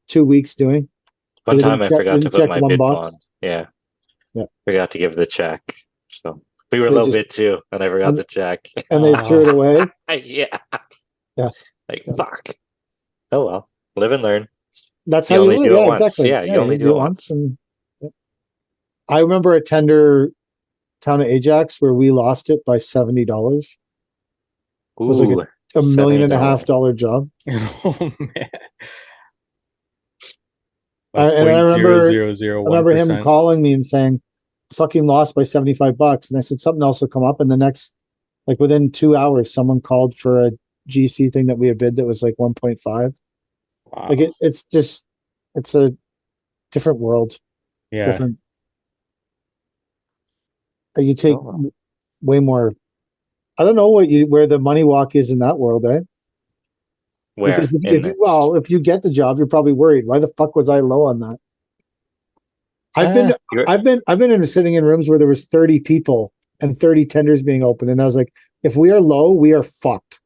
2 weeks doing. One They time I forgot to didn't put check my one bid box. bond. Yeah. Yeah. Forgot to give the check. So we were They low just, bid too, and I forgot and, the check. and they threw it away. Yeah. Yeah. Like, Yeah. fuck. Oh well. Live and learn. That's You how you only live. do it Yeah, once. exactly. Yeah, Yeah, you only do it once. And yeah. I remember a tender town of Ajax where we lost it by $70. It was like Ooh, a million and a half $70. dollar job. Oh man. And I Point zero remember zero zero I one remember him percent. calling me and saying, fucking lost by $75. And I said, something else will come up. And the next, like within 2 hours, someone called for a GC thing that we had bid that was like 1.5. Wow. Like it's a different world. It's Yeah. different. You take way more. I don't know where the money walk is in that world, eh? Where? Because if you get the job, you're probably worried. Why the fuck was I low on that? I've been in sitting in rooms where there was 30 people and 30 tenders being open, and I was like, if we are low, we are fucked.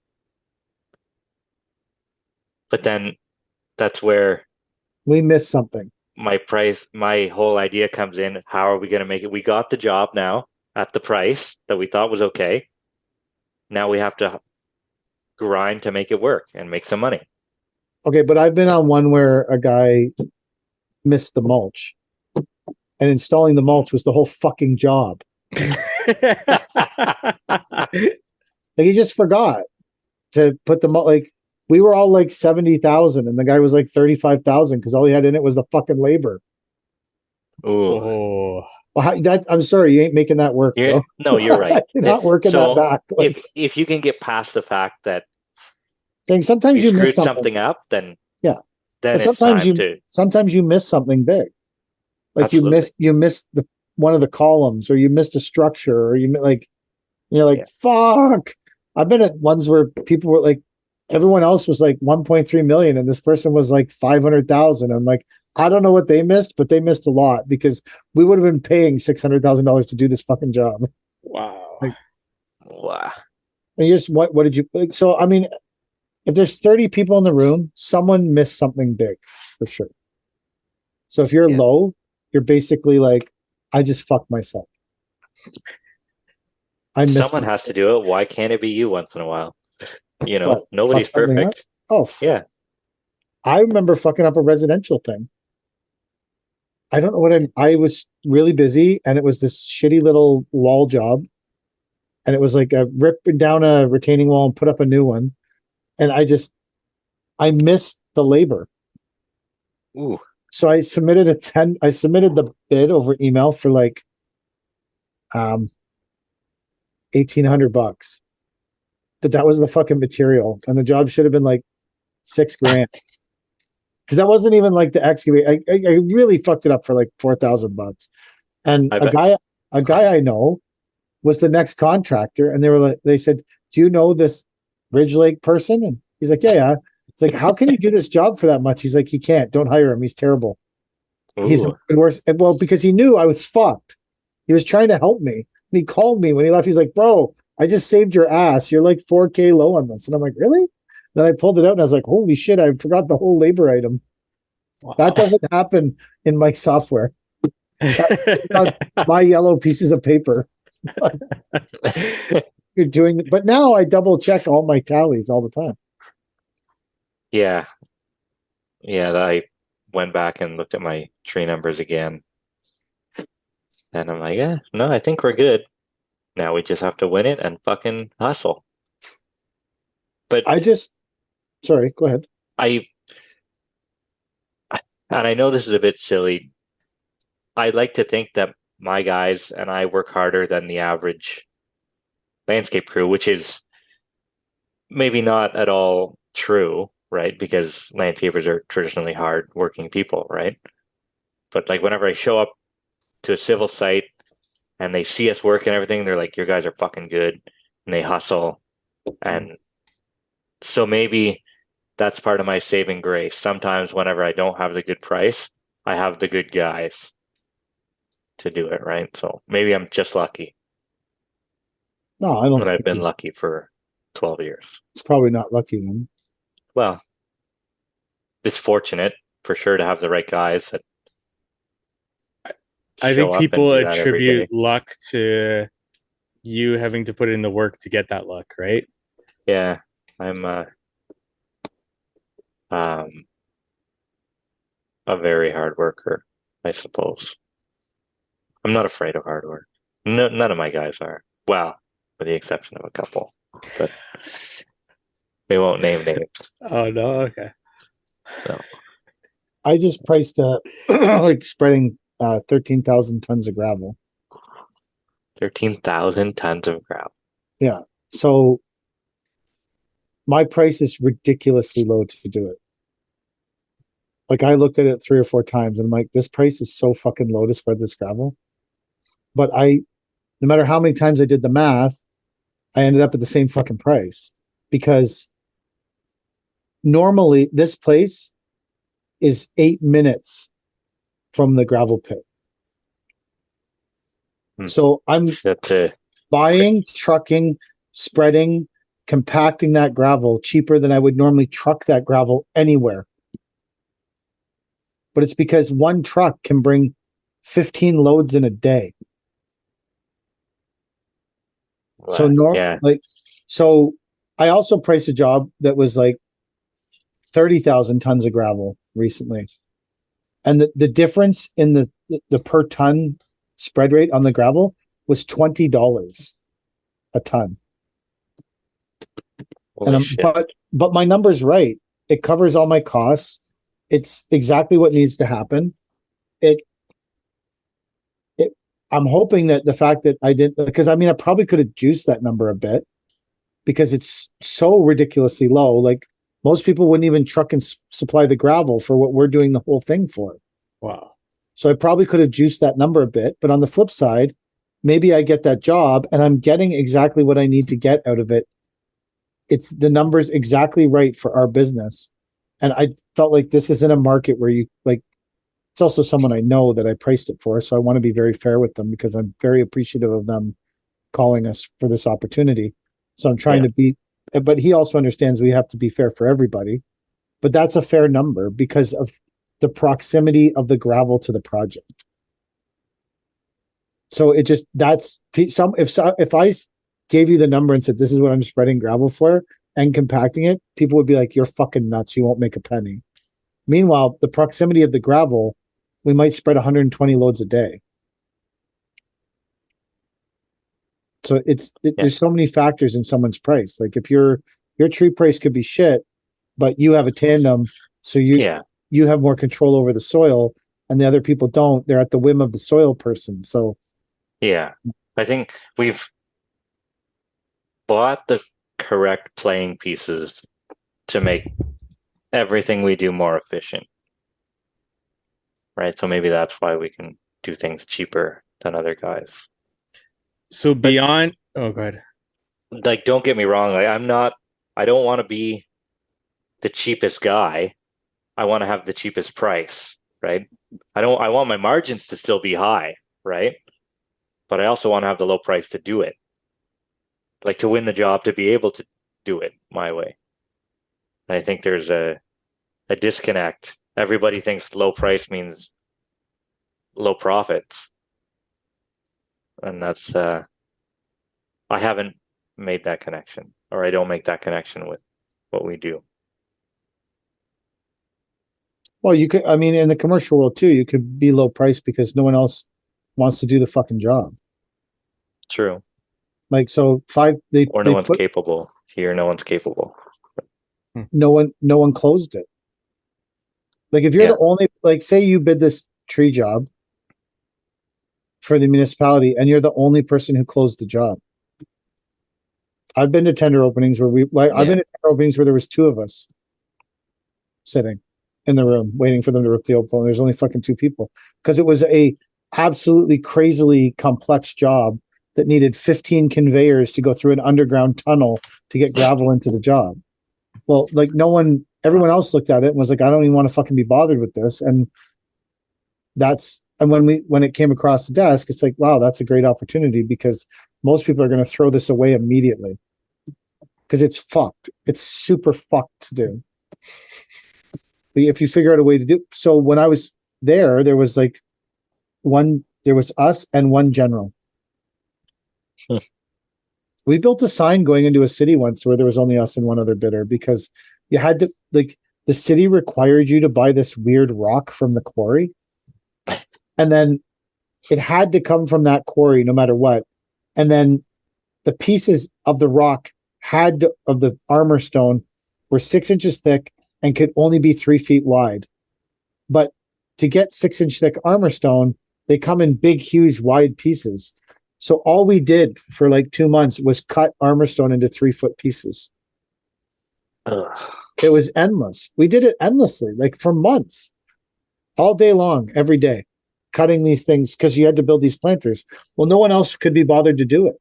But then that's where We missed something. my whole idea comes in. How are we going to make it? We got the job now at the price that we thought was okay. Now we have to grind to make it work and make some money. Okay, but I've been on one where a guy missed the mulch, and installing the mulch was the whole fucking job. Like he just forgot to put the mulch. Like we were all like 70,000, and the guy was like 35,000 because all he had in it was the fucking labor. Ooh. Oh. Well, I'm sorry, you ain't making that work, bro. No, you're right. You're not working that back. Like, if you can get past the fact that sometimes you miss something up, then yeah, then but it's time to. sometimes you miss something big, like Absolutely. you missed the one of the columns, or you missed a structure, or you're like fuck. I've been at ones where people were like, everyone else was like 1.3 million, and this person was like 500,000. I'm like, I don't know what they missed, but they missed a lot because we would have been paying $600,000 to do this fucking job. Wow. Like, Wow. and you just what did you like? So I mean, if there's 30 people in the room, someone missed something big for sure. So if you're low, you're basically like, I just fucked myself. Someone has to do it. Why can't it be you once in a while? You know, what, nobody's perfect. Oh yeah. I remember fucking up a residential thing. I don't know what I was really busy, and it was this shitty little wall job, and it was like a rip down a retaining wall and put up a new one, and I missed the labor. Ooh. So I submitted the bid over email for like $1,800, but that was the fucking material, and the job should have been like $6,000. Because that wasn't even like the excavate. I really fucked it up for like $4,000. And a guy I know was the next contractor, and they said, "Do you know this Ridge Lake person?" And he's like, "Yeah." It's like, how can you do this job for that much? He's like, "He can't. Don't hire him. He's terrible." Ooh. He's worse. Well, because he knew I was fucked. He was trying to help me. And he called me when he left. He's like, "Bro, I just saved your ass. You're like 4K low on this." And I'm like, "Really?" Then I pulled it out and I was like, "Holy shit, I forgot the whole labor item." Wow. That doesn't happen in my software. My yellow pieces of paper. You're doing, but now I double check all my tallies all the time. Yeah. I went back and looked at my tree numbers again, and I'm like, no, I think we're good. Now we just have to win it and fucking hustle. But sorry, go ahead. and I know this is a bit silly. I like to think that my guys and I work harder than the average landscape crew, which is maybe not at all true, right? Because landscapers are traditionally hard working people, right? But like whenever I show up to a civil site and they see us work and everything, they're like, your guys are fucking good. And they hustle. And so maybe that's part of my saving grace. Sometimes whenever I don't have the good price, I have the good guys to do it, right? So maybe I'm just lucky. No, I don't And I've think been lucky for 12 years. it's probably not lucky then. Well, it's fortunate for sure to have the right guys that I show think up and people do that every day. attribute luck to you having to put in the work to get that luck, right? Yeah, I'm a very hard worker, I suppose. I'm not afraid of hard work. No, none of my guys are. Well, with the exception of a couple, but we won't name names. Oh no, okay. So I just priced like spreading 13,000 tons of gravel. 13,000 tons of gravel. Yeah. So my price is ridiculously low to do it. Like I looked at it 3 or 4 times and I'm like, this price is so fucking low to spread this gravel. But no matter how many times I did the math, I ended up at the same fucking price because normally this place is 8 minutes from the gravel pit. So I'm buying, trucking, spreading, compacting that gravel cheaper than I would normally truck that gravel anywhere. But it's because one truck can bring 15 loads in a day. So I also priced a job that was like 30,000 tons of gravel recently. And the difference in the per ton spread rate on the gravel was $20 a ton. But my number's right. It covers all my costs. It's exactly what needs to happen. I'm hoping that the fact that I did, because I mean, I probably could have juiced that number a bit because it's so ridiculously low. Like most people wouldn't even truck and supply the gravel for what we're doing the whole thing for. Wow. So I probably could have juiced that number a bit, but on the flip side, maybe I get that job and I'm getting exactly what I need to get out of it. It's the numbers exactly right for our business. And I felt like this is in a market where you like, it's also someone I know that I priced it for. So I want to be very fair with them because I'm very appreciative of them calling us for this opportunity. So I'm trying to be, but he also understands we have to be fair for everybody. But that's a fair number because of the proximity of the gravel to the project. So it just, if I gave you the number and said, this is what I'm spreading gravel for and compacting it, people would be like, you're fucking nuts. You won't make a penny. Meanwhile, the proximity of the gravel, we might spread 120 loads a day. So there's so many factors in someone's price. Like if your tree price could be shit, but you have a tandem, so you have more control over the soil, and the other people don't. They're at the whim of the soil person. So yeah, I think we've bought the correct playing pieces to make everything we do more efficient. Right. So maybe that's why we can do things cheaper than other guys. So beyond, go ahead. Like, don't get me wrong. Like, I don't want to be the cheapest guy. I want to have the cheapest price, right? I want my margins to still be high, right? But I also want to have the low price to do it. Like to win the job, to be able to do it my way. And I think there's a disconnect. Everybody thinks low price means low profits. And that's I haven't made that connection, or I don't make that connection with what we do. Well, you could, I mean, in the commercial world too, you could be low price because no one else wants to do the fucking job. True. Like, so five, Or no they one's put, capable. Here, no one's capable. no one closed it. Like, if you're Yeah. the only, like, say you bid this tree job for the municipality and you're the only person who closed the job. I've been to tender openings where I've been to tender openings where there was two of us sitting in the room waiting for them to rip the open. And there's only fucking two people because it was a absolutely crazily complex job that needed 15 conveyors to go through an underground tunnel to get gravel into the job. Well, like everyone else looked at it and was like, I don't even want to fucking be bothered with this. And when it came across the desk, it's like, wow, that's a great opportunity because most people are going to throw this away immediately because it's fucked. It's super fucked to do. But if you figure out a way to do, so when I was there was like there was us and one general. We built a sign going into a city once where there was only us and one other bidder because you had to, like, the city required you to buy this weird rock from the quarry. And then it had to come from that quarry no matter what. And then the pieces of the rock of the armor stone were 6 inches thick and could only be 3 feet wide. But to get 6-inch thick armor stone, they come in big, huge, wide pieces. So all we did for like 2 months was cut armor stone into 3-foot pieces. Ugh. It was endless. We did it endlessly, like for months, all day long, every day, cutting these things because you had to build these planters. Well, no one else could be bothered to do it.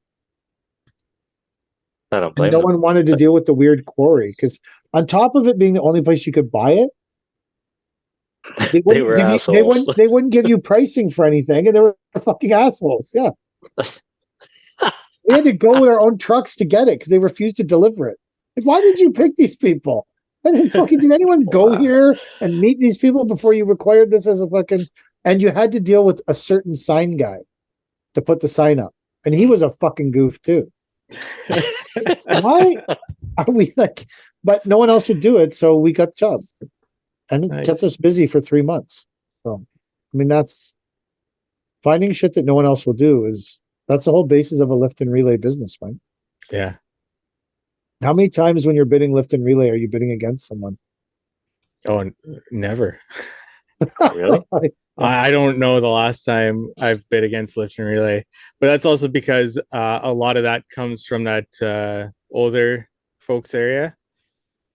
I don't And blame no them. one wanted to deal with the weird quarry because on top of it being the only place you could buy it, they They were wouldn't give you, assholes. they wouldn't give you pricing for anything, and they were fucking assholes. Yeah, we had to go with our own trucks to get it because they refused to deliver it. Like, why did you pick these people? Did anyone go here and meet these people before you required this as a fucking? And you had to deal with a certain sign guy to put the sign up, and he was a fucking goof too. Why are we like? But no one else would do it, so we got the job, and it kept us busy for 3 months. So, I mean, that's finding shit that no one else will do that's the whole basis of a lift and relay business, right? Yeah. How many times when you're bidding lift and relay are you bidding against someone? Oh, never. Really? I don't know the last time I've bid against lift and relay, but that's also because a lot of that comes from that older folks area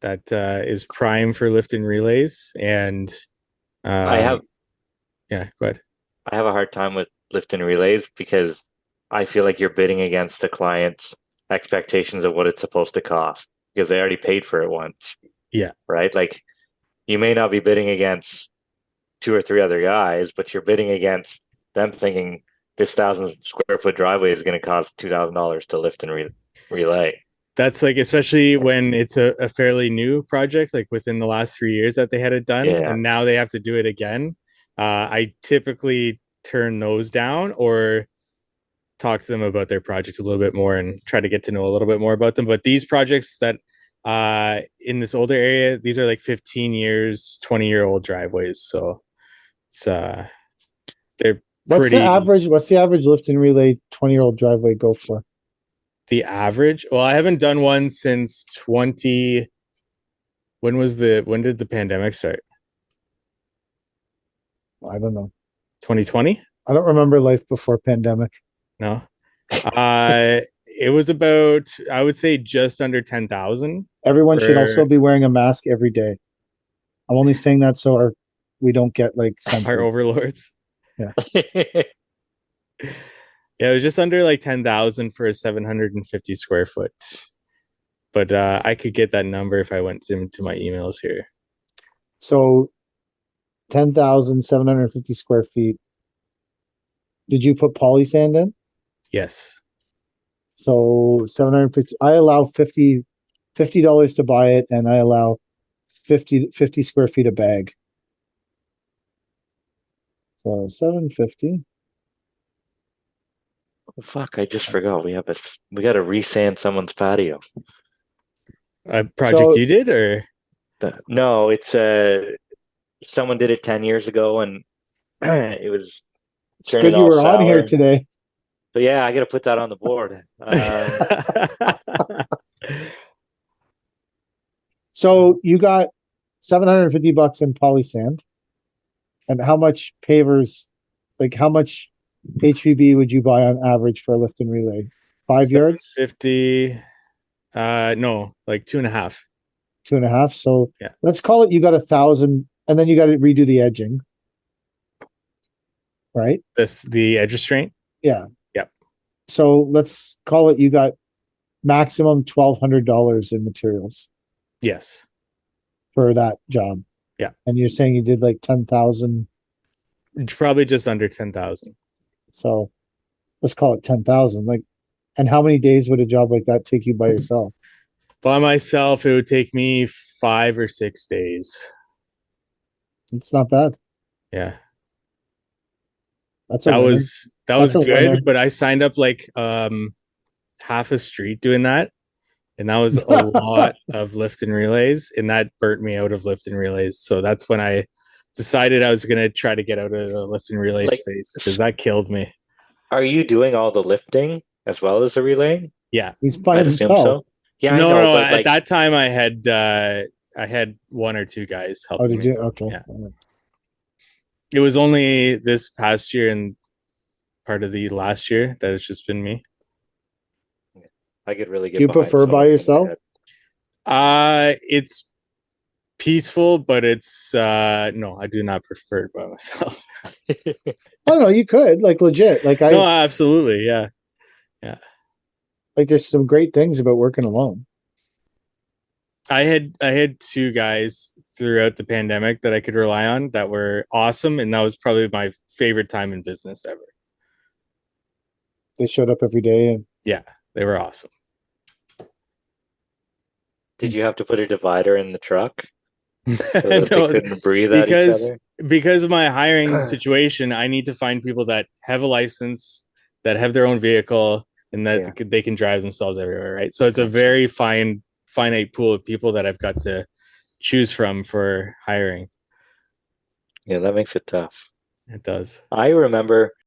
that is prime for lift and relays. And I have yeah, go ahead. I have a hard time with lift and relays because I feel like you're bidding against the client's expectations of what it's supposed to cost because they already paid for it once. Yeah. Right? Like you may not be bidding against 2 or 3 other guys, but you're bidding against them thinking this 1,000 square foot driveway is going to cost $2,000 to lift and relay. That's like, especially when it's a fairly new project, like within the last 3 years that they had it done, Yeah. and now they have to do it again. I typically turn those down or talk to them about their project a little bit more and try to get to know a little bit more about them. But these projects that in this older area, these are like 15 years, 20-year-old driveways. So it's they're What's pretty. the average lift and relay 20-year-old driveway go for? The average? Well, I haven't done one since 20. When did the pandemic start? I don't know. 2020? I don't remember life before pandemic. No. It was about, I would say, just under 10,000. Everyone should also be wearing a mask every day. I'm only saying that so we don't get like our overlords. Yeah. Yeah, it was just under like 10,000 for a 750 square foot. But I could get that number if I went into my emails here. So 10,750 square feet. Did you put poly sand in? Yes. So 750. I allow $50 to buy it, and I allow 50 square feet a bag. So 750. Oh, fuck! I just forgot we got to resand someone's patio. A project you did, or no? It's someone did it 10 years ago, and it was. It's good you were on here today. So yeah, I got to put that on the board. So you got $750 in poly sand. And how much pavers, like how much HVB would you buy on average for a lift and relay? 5 yards, 50. No, like 2.5. 2.5. So Yeah. let's call it you got 1,000, and then you got to redo the edging, right? The edge restraint. Yeah. Yep. So let's call it you got maximum $1,200 in materials Yes. for that job. Yeah. And you're saying you did like 10,000. Probably just under 10,000. So let's call it 10,000. Like, and how many days would a job like that take you by yourself? By myself, it would take me 5 or 6 days. It's not bad. Yeah. That's a That winner. was That's a winner. good, but I signed up like half a street doing that. And that was a lot of lift and relays, and that burnt me out of lift and relays. So that's when I decided I was going to try to get out of the lift and relay Like, space, because that killed me. are you doing all the lifting as well as the relaying? Yeah. He's by I'd assume himself. so. Yeah, No, I know, no. but At like, that time, I had 1 or 2 guys Oh, helping did me. you? Okay. Yeah. It was only this past year and part of the last year that it's just been me. I could really get Do you behind prefer so by much in my yourself? head. It's peaceful, but it's no, I do not prefer it by myself. Oh no, you could like legit. Like No, absolutely, yeah. like there's some great things about working alone. I had 2 guys throughout the pandemic that I could rely on that were awesome, and that was probably my favorite time in business ever. They showed up every day and Yeah, they were awesome. Did you have to put a divider in the truck so that No, they couldn't breathe at each other? because of my hiring situation, I need to find people that have a license, that have their own vehicle, and that they can drive themselves everywhere, right? So it's a very finite pool of people that I've got to choose from for hiring. Yeah, that makes it tough. It does. I remember